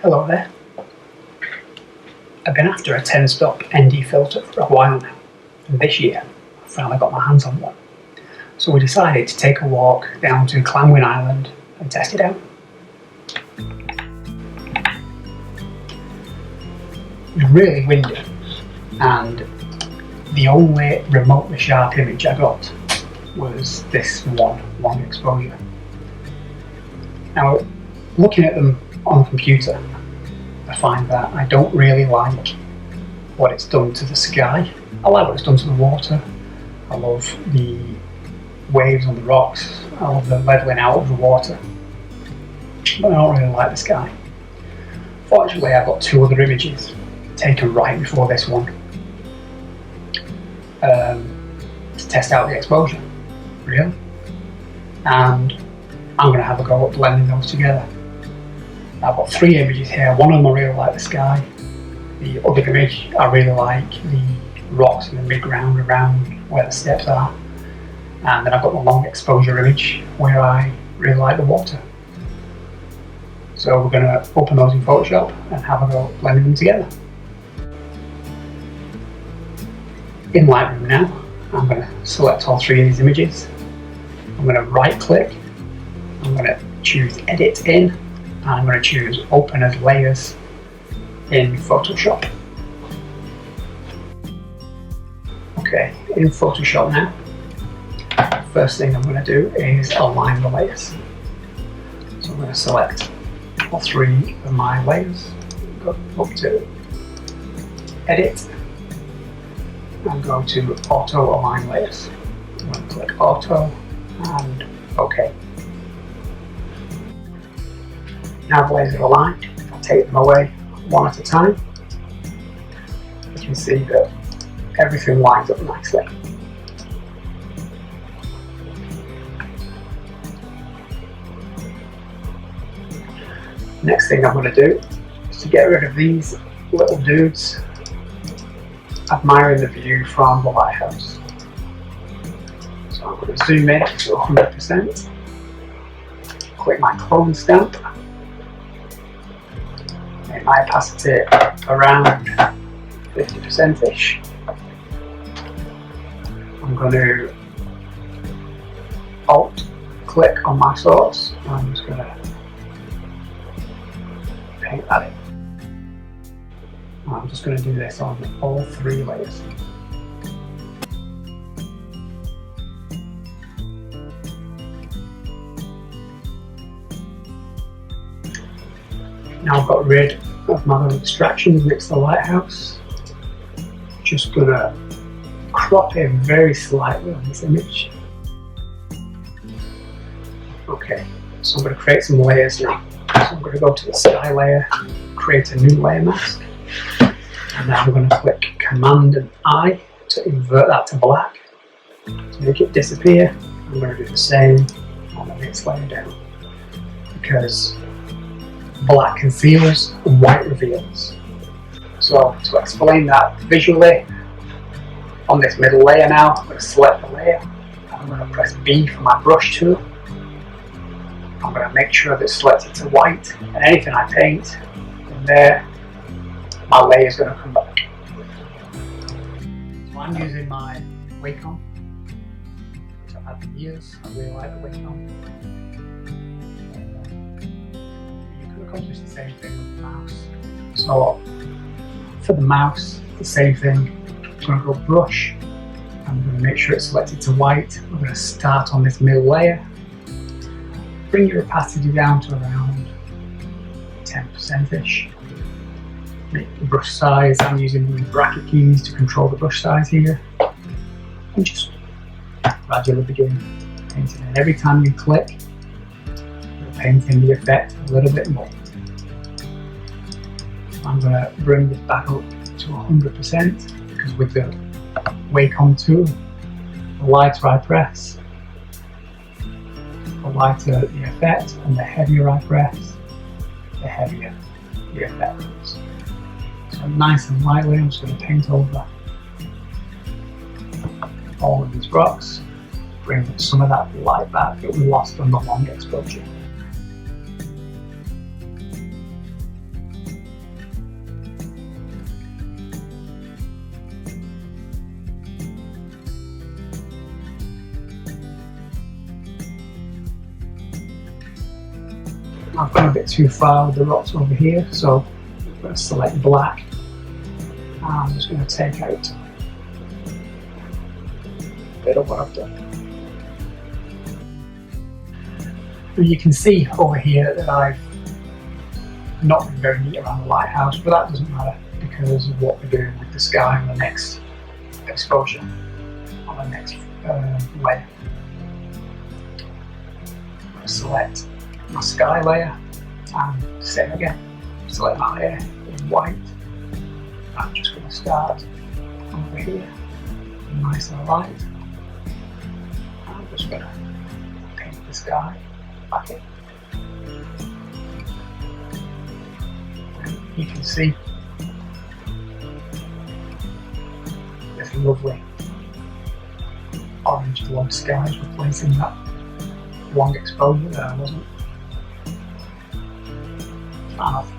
Hello there. I've been after a 10-stop ND filter for a while now, and this year I finally got my hands on one. So we decided to take a walk down to Clanwyn Island and test it out. It was really windy, and the only remotely sharp image I got was this one long exposure. Now, looking at them on the computer, I find that I don't really like what it's done to the sky. I like what it's done to the water. I love the waves on the rocks. I love the levelling out of the water. But I don't really like the sky. Fortunately, I've got two other images taken right before this one to test out the exposure, really. And I'm going to have a go at blending those together. I've got three images here. One of them I really like the sky. The other image I really like the rocks in the mid-ground around where the steps are. And then I've got the long exposure image where I really like the water. So we're going to open those in Photoshop and have a go at blending them together. In Lightroom now, I'm going to select all three of these images. I'm going to right click. I'm going to choose Edit In. And I'm going to choose Open as Layers in Photoshop. Okay, in Photoshop now, first thing I'm going to do is align the layers. So I'm going to select all three of my layers, go up to Edit, and go to Auto Align Layers. I'm going to click Auto and OK. Now the layers are aligned, I'll take them away one at a time. You can see that everything lines up nicely. Next thing I'm going to do is to get rid of these little dudes admiring the view from the lighthouse. So I'm going to zoom in to 100%, click my clone stamp, make my opacity around 50%-ish. I'm going to Alt click on my source, and I'm just going to paint that in. I'm just going to do this on all three layers. Now I've got rid of my little distractions next to the lighthouse. Just going to crop it very slightly on this image. Okay, so I'm going to create some layers now. So I'm going to go to the sky layer, create a new layer mask, and now I'm going to click Command and I to invert that to black. To make it disappear, I'm going to do the same on the next layer down, because black conceals and white reveals. So to explain that visually, on this middle layer now, I'm going to select the layer, and I'm going to press B for my brush tool. I'm going to make sure that it's selected to white, and anything I paint in there, my layer is going to come back. So I'm using my Wacom, which I've had for years. I really like the Wacom. You can accomplish the same thing with the mouse. So for the mouse, the same thing. I'm going to go brush. I'm going to make sure it's selected to white. I'm going to start on this middle layer. Bring your opacity down to around 10%-ish. Make the brush size, I'm using the bracket keys to control the brush size here. And just gradually begin painting. And every time you click, you're painting the effect a little bit more. I'm going to bring this back up to 100% because with the Wacom tool, the lighter I press, the lighter the effect, and the heavier I press, the heavier the effect is. So nice and lightly, I'm just going to paint over all of these rocks, bring some of that light back that we lost on the long exposure. I've gone a bit too far with the rocks over here, so I'm going to select black. And I'm just going to take out a bit of what I've done. And you can see over here that I've not been very neat around the lighthouse, but that doesn't matter because of what we're doing with the sky on the next exposure, on the next layer. I'm going to select my sky layer and same again, select that layer in white. I'm just going to start over here, nice and light. I'm just going to paint the sky back in. And you can see this lovely orange glowing sky is replacing that long exposure there, wasn't it? Fan off.